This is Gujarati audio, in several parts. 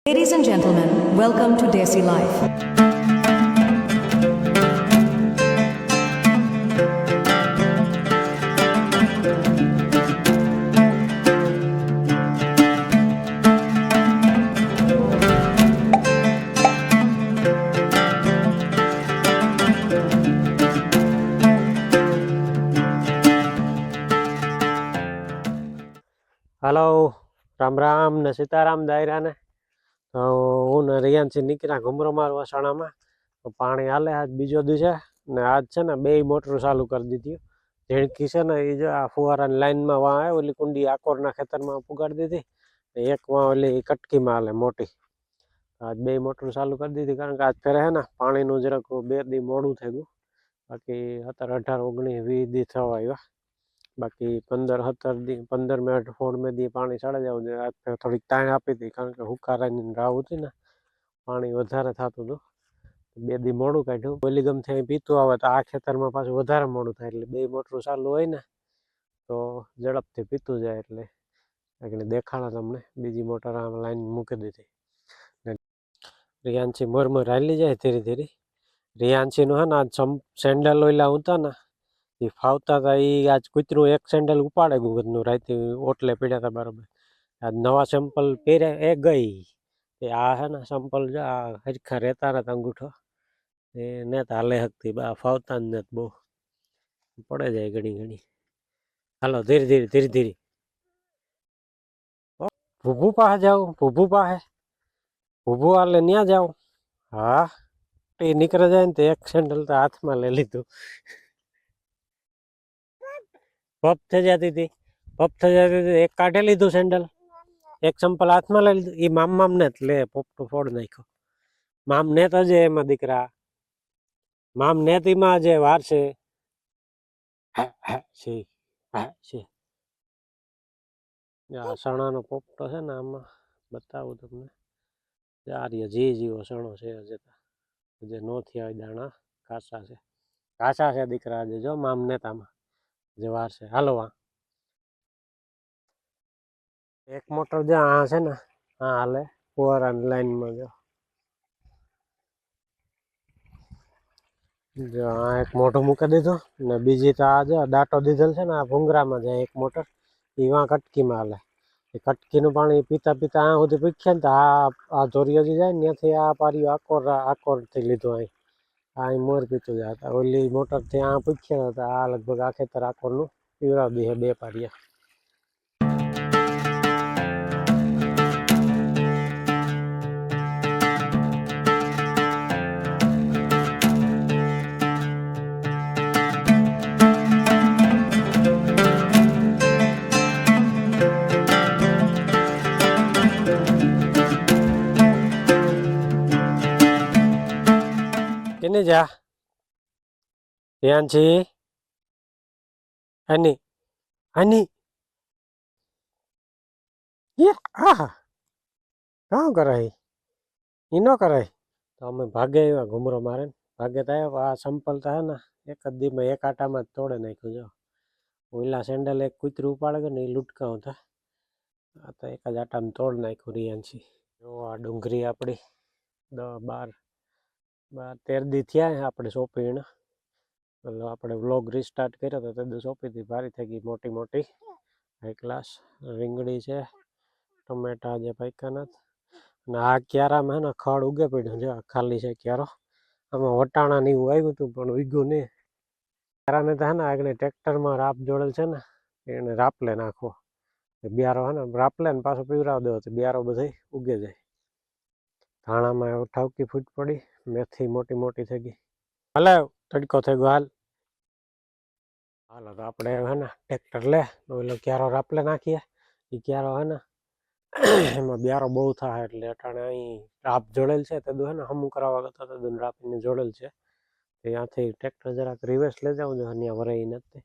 Ladies and gentlemen, welcome to Desi Life. Hello, Ram Ram ને સીતારામ દાયરા ને. તો હું ને રિયાનથી નીકળ્યા ઘુમરો મારવા સણામાં. તો પાણી હાલે આજ બીજો દી છે ને આજ છે ને બે મોટર ચાલુ કરી દીધી. ઝીણકી છે ને એ જો આ ફુવારાની લાઈનમાં વાં આવે ઓલી કુંડી આકોરના ખેતરમાં પુગાડી દીધી. એક વાં ઓલી કટકીમાં હાલે મોટી. આજ બે મોટર ચાલુ કરી દીધી કારણ કે આજ ફેરે હે ને પાણીનું જરાક બે દી મોડું થઈ ગયું. બાકી 17, 18, 19, 20 દી થવા આવ્યા. બાકી 15, 17 દી 15 મિનિટ 16 દી પાણી ચડે જવું જોઈએ. આજ થોડીક ટાઈમ આપી હતી કારણ કે હુકારાની રાહ હતી ને પાણી વધારે થતું હતું. બે દી મોડું કાઢ્યું. ઓલી ગમથી અહીં પીતું આવે તો આ ખેતરમાં પાછું વધારે મોડું થાય એટલે બે મોટરું ચાલુ હોય ને તો ઝડપથી પીતું જાય એટલે આગળ દેખાડા તમને બીજી મોટર આમ લાઈન મૂકી દીધી. રિયાનસી મોર હાલી જાય ધીરે ધીરે. રિયાનસીનું હે ને આજ સેન્ડલ ઓઈલા હતા ને એ ફાવતા હતા. એ આજ કૂતરું એક સેન્ડલ ઉપાડે ગુગતનું રાતે ઓટલે પીડ્યા હતા બરાબર. આજ નવા સેમ્પલ પહેરે એ ગઈ એ આ હે ને સેમ્પલ જો આ હરખા રહેતા નથી અંગૂઠો એ નેત હાલે શકતી બા ફાવતા જ નથી બહુ પડે જાય ઘણી ઘણી. હાલો ધીરે ધીરે ધીરે ધીરે. ભૂભુ પાસે જાવ ભૂભુ પાસે ભૂભુ હાલે ન્યા જાવ. હા એ નીકળે જાય ને તો એક સેન્ડલ તો હાથમાં લઈ લીધું. પપ થઈ જતી હતી એક કાઢે લીધું સેન્ડલ એક ચંપલ હાથમાં લઈ લીધું. એ મામ ને લે પોપટું ફોડ નાખ્યો. મામ ને તો જે એમાં દીકરા મામ ને તીમાં જે વાર છે સણાનો પોપટો છે ને આમાં બતાવું તમને. આર્ય જીવો સણો છે જે નો થયા દાણા કાચા છે દીકરા આજે જો મામ નેતામાં જે વાર છે. હાલો આ એક મોટર જો આ છે ને હા હાલે ફુવારાની લાઈનમાં જો આ એક મોટું મૂકી દીધું ને બીજી તો આ જો દાંટો દીધેલ છે ને આ ભૂંગરામાં જાય એક મોટર એમાં કટકીમાં હાલે. એ કટકીનું પાણી પીતા પીતા આ સુધી પીખ્યા ને તો આ ધોરિયોજી જાય ને ત્યાંથી આ પારીઓ આકોરથી લીધું. અહીં અહીં મોર પીતું જાય ઓલી મોટરથી આ પીખ્યા હતા. આ લગભગ આ ખેતર આકોરનું પીવડાવી દે બે પારિયા. કેને જા રિયાનસી હની હની હા કામ કરાય એ ન કરાય. તો અમે ભાગે એવા ઘુમરો મારે ને ભાગે થાય આ સંપલ થાય ને એક જ દીમાં એક આટામાં જ તોડે નાખ્યું. જો ઓલા સેન્ડલ એક કૂતરું ઉપાડે ગયો ને એ લુટકાવ થાય આ તો એક જ આટામાં તોડ નાખ્યું. રિયાનસી જો આ ડુંગળી આપણી 10, 12, 13 દી થયા આપણે સોંપીને. એટલે આપણે વ્લોગ રિસ્ટાર્ટ કર્યો તો તે સોંપી હતી ભારી થઈ ગઈ મોટી મોટી હાઈ ક્લાસ. રીંગણી છે ટમેટા જે પાક્યા નથી અને આ ક્યારામાં હે ને ખડ ઉગે પડ્યું છે ખાલી છે ક્યારો. આમાં વટાણા ને એવું આવ્યું હતું પણ ઉગ્યું નહીં. ક્યારાને તો હે ને આગળ ટ્રેક્ટરમાં રાપ જોડેલ છે ને એને રાપલે નાખવો બિયારો હે ને રાપલે ને પાછો પીવરાવ દેવો તો બિયારો બધો ઉગે જાય. ધાણામાં એવું ઠાવકી ફૂટ પડી. મેથી મોટી મોટી થઈ ગઈ. હાલે તડકો થઈ ગયો હાલો તો આપણે હે ને ટ્રેક્ટર લે ઓલો ક્યારો રાપલે નાખીએ. એ ક્યારો હે ને એમાં બિયારો બહુ થાય એટલે અટાણે અહીં રાપ જોડેલ છે તે હે ને હમું કરાવવા કરતા તે રાપીને જોડેલ છે. ત્યાંથી ટ્રેક્ટર જરાક રિવર્સ લઈ જાઉં છું અહીંયા વરાઈ નથી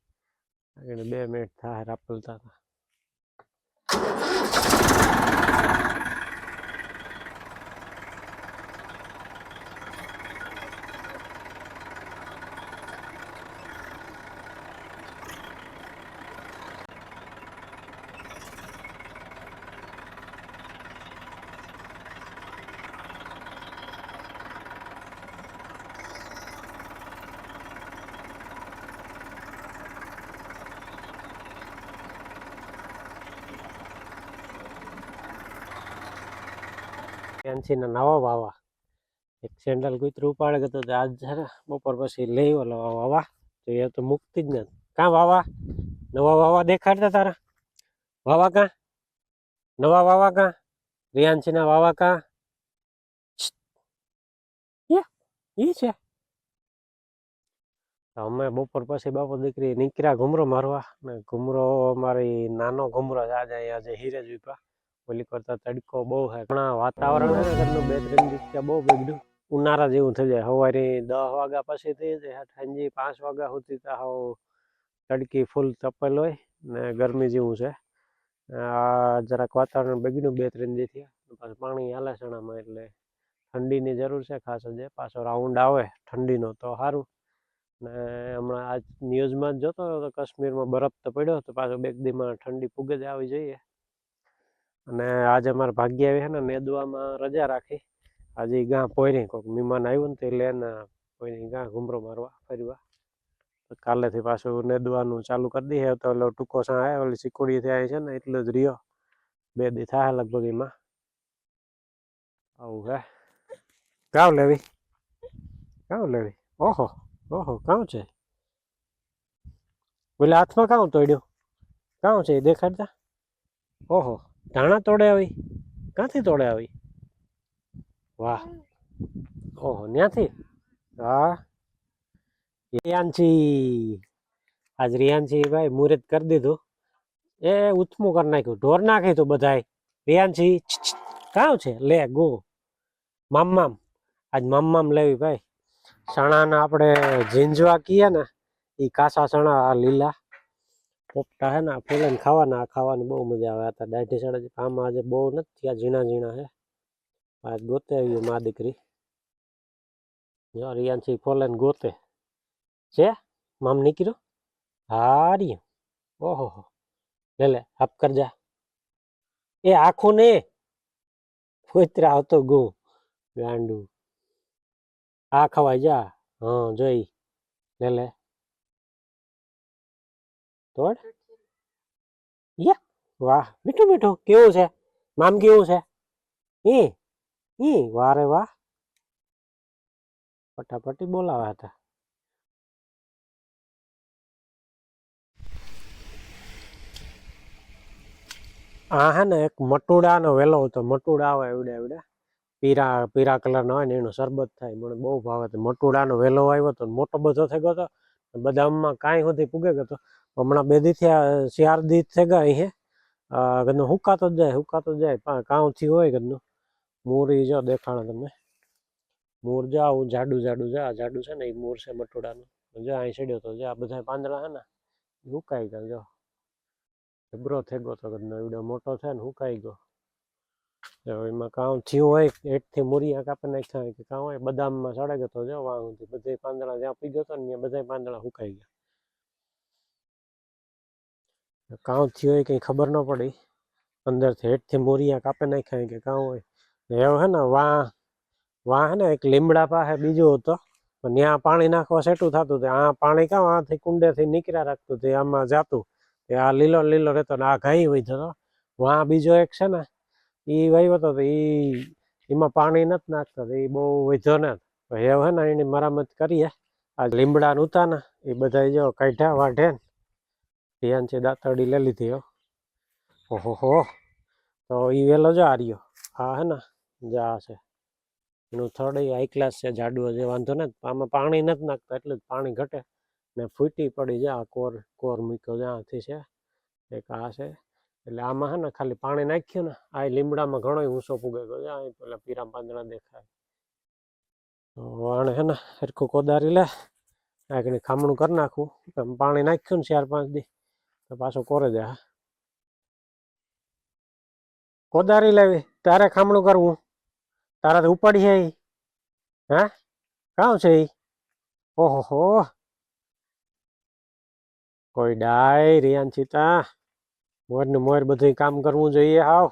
આગળ 2 મિનિટ થાય રાપલતા હતા. ફેન્સીના નવા વાવા એક સેન્ડલ કૂતરું ઉપાડે ગયો તો આજ છે ને બપોર પછી લઈ ઓલો વાવા તો એ તો મુકતી જ નથી. કાં વાવા નવા વાવા દેખાડતા તારા વાવા કાં નવા વાવા કાં રિયાન્સીના વાવા કાં ઈ છે. અમે બપોર પછી બાપુ દીકરી નીકળ્યા ઘુમરો મારવા ને ઘુમરો મારી નાનો ઘુમરો છે આજે અહીંયા જે હીરે જ ઓલી કરતા તડકો બહુ છે ઘણા વાતાવરણ છે ને ઘરનું 2-3 દિવસ બહુ બગડ્યું ઉનાળા જેવું થઈ જાય. સવારે 10 વાગ્યા પછી થઈ જાય સાંજે 5 વાગ્યા સુધી તો તડકી ફૂલ તપેલ હોય ને ગરમી જેવું છે. જરાક વાતાવરણ બગડ્યું 2-3 દિવસથી પાછું પાણી હાલે સણામાં એટલે ઠંડીની જરૂર છે ખાસ જ. પાછો રાઉન્ડ આવે ઠંડીનો તો સારું. ને હમણાં આજ ન્યૂઝમાં જ જોતો તો કાશ્મીરમાં બરફ તો પડ્યો તો પાછો 2 દીમાં ઠંડી ફૂગે જ આવી જોઈએ. અને આજે અમારે ભાગ્ય આવી છે ને નેદવામાં રજા રાખી. આજે ગાં પોયરી કોઈક મહેમાન આવ્યું ને તે લઈને પોયરી ગાં ઘુમરો મારવા ફરવા. કાલેથી પાછું નેદવાનું ચાલુ કરી દઈએ તો ઓલો ટૂંકો સાં આવે ઓલી સિકોડી થાય છે ને એટલો જ રહ્યો 2 દી થાય લગભગ એમાં આવું હે. કાવ લેવી ઓહો ઓહો કામ છે ઓલા હાથમાં કામ તોડ્યું કામ છે એ દેખાડતા. ઓહો ધાણા તોડે આવી ક્યાંથી તોડે આવી વાહ ઓહો ત્યાંથી હા રિયાન્સી આજ રિયાન્સી ભાઈ મુહૂર્ત કરી દીધું એ ઉથમું કરી નાખ્યું ઢોર નાખી તું બધાય. રિયાન્સી કામ છે લે ગો મામ આજ મામ લેવી ભાઈ. ચણાના આપણે ઝીંઝવા કીએ ને એ કાસા ચણા લીલા પોપટા હે ને ફોલીને ખાવાના ખાવાની બહુ મજા આવે. આ દાઢી ચણા આમાં આજે બહુ નથી થયા ઝીણા ઝીણા હે. આજ ગોતે આવ્યું મા દીકરી જો રિયાન્સી ફોલેને ગોતે છે મામ નીકળ્યો હારી ઓહો લે હાપ કર જા એ આખું ને ફોતરા આવતો ગો ગાંડું આ ખવાય જા હા જોઈ લે તોડ વાહ મીઠું મીઠું કેવું છે મામ કેવું છે વાહ રે વાહ ફટાફટી બોલાવા હતા. આ હે ને એક મટુડાનો વેલો હતો મટુડા આવે એવડે એવડે પીરા કલરનો હોય ને એનું શરબત થાય મને બહુ ભાવે. મટુડાનો વેલો આવ્યો હતો મોટો બધો થઈ ગયો હતો બદામમાં કાંઈ સુધી પૂગે ગયો હતો. હમણાં 2 દી થયા 4 દી થઈ ગયા અહીંયા ઘરનું હુકાતો જ જાય કામ થયું હોય ઘરનું. મૂરી જો દેખાણે તમને મૂર જો આવું જાડું છે ને એ મૂર છે મટુડાનું જો અહીં ચડ્યો તો જો આ બધા પાંદડા છે ને હુકાઈ ગયા જો જબરો થઈ ગયો તો ઘરનો એવડો મોટો છે ને હુકાઈ ગયો. એમાં કામ થયું હોય હેઠથી મૂરિયા કાપી નાખ્યા કે કામ હોય બદામમાં ચડે ગયો તો જો વાં બધે પાંદડા જ્યાં પી ગયો હતો ને ત્યાં બધા પાંદડા હુકાઈ ગયા. કામ થયું હોય કંઈ ખબર ન પડી અંદરથી હેઠથી મૂરિયા કાપી નાખ્યા કે કામ હોય. એવું હે ને વાં હે ને એક લીમડા પાસે બીજું હતો ત્યાં પાણી નાખવા સેટું થતું હતું. આ પાણી કામ આથી કુંડેથી નીકળ્યા રાખતું હતું આમાં જાતું આ લીલો રહેતો ને આ ઘાઈ વહી જતો. વાં બીજો એક છે ને એ વહ્યો હતો એમાં પાણી નથી નાખતા એ બહુ વધ્યો ને એવું હે ને એની મરામત કરીએ. આ લીમડા નહોતા ને એ બધા જો કાઢ્યા વાઢે ને રિયાન્સી દાંતરડી લઈ લીધી ઓહો તો એ વેલો જો આ રહ્યો હા હે ને જા છે એનું થર્ડ હાઈ ક્લાસ છે જાડું હજી વાંધો ને આમાં પાણી નથી નાખતા એટલે જ પાણી ઘટે ને ફૂટી પડી જા કોર મૂક્યો જ્યાંથી છે એક આ છે એટલે આમાં હે ને ખાલી પાણી નાખ્યું ને આ લીમડામાં ઘણો ઊંચો પૂગે ગયો જ્યાં પેલા પીરા પાંદડા દેખાય તો આણે હે ને સરખું કોદારી લે આગળ ખામણું કરી નાખું પાણી નાખ્યું ને 4-5 દી તો પાછો કોરે જાય. કોદારી લેવી તારે ખામણું કરવું તારાથી ઉપાડી છે હે કામ છે ઓહો કોઈ ડાય રિયાન્સી તા મોર ને મોર બધું કામ કરવું જોઈએ. હાવ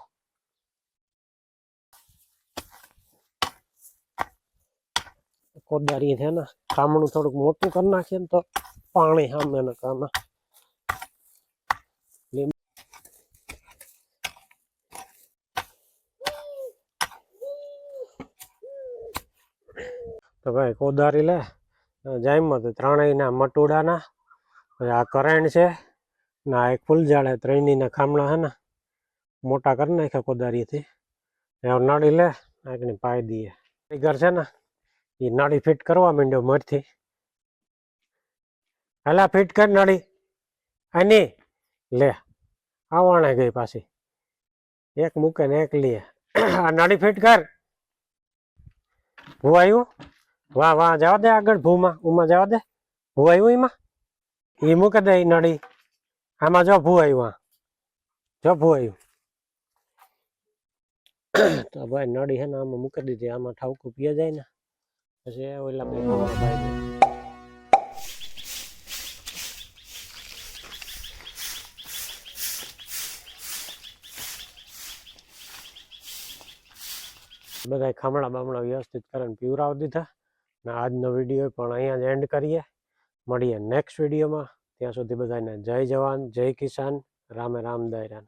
કોદારી છે ને ખામણું થોડુંક મોટું કરી નાખીએ ને તો પાણી સામે ને કામ તો ભાઈ કોદારી લે જાયમાં તો ત્રણેયના મટુડાના પછી આ કરેણ છે ને આ એક ફૂલઝાડ ત્રણેયના ખામણા હે ને મોટા કરી નાખ્યા કોદારીથી હવે નળી લે આગળ પાઈ દઈએ ટાઈગર છે ને એ નળી ફિટ કરવા માંડ્યો મરથી હલા ફિટ કર નળી આની લે આવવાણે ગઈ પાછી એક મૂકે ને એક લે આ નળી ફિટ કર ભૂ આવ્યું વાહ વાહ જવા દે આગળ ભૂમાં ઉમાં જવા દે ભૂ આવ્યું એમાં એ મૂકે દે એ નળી આમાં જો ભૂ આવ્યું જો ભૂ આવ્યું તો ભાઈ નળી હે ને આમાં મૂકી દીધી આમાં ઠાવકું પીએ જાય ને પછી ઓલા ભાઈ ખાવા ભાઈ બધા ખામણા બામણા વ્યવસ્થિત કરીને પીવરાવી દીધા ને આજનો વિડીયો પણ અહીંયા જ એન્ડ કરીએ મળીએ નેક્સ્ટ વિડીયોમાં ત્યાં સુધી બધાને જય જવાન જય કિસાન રામે રામ દાયરાન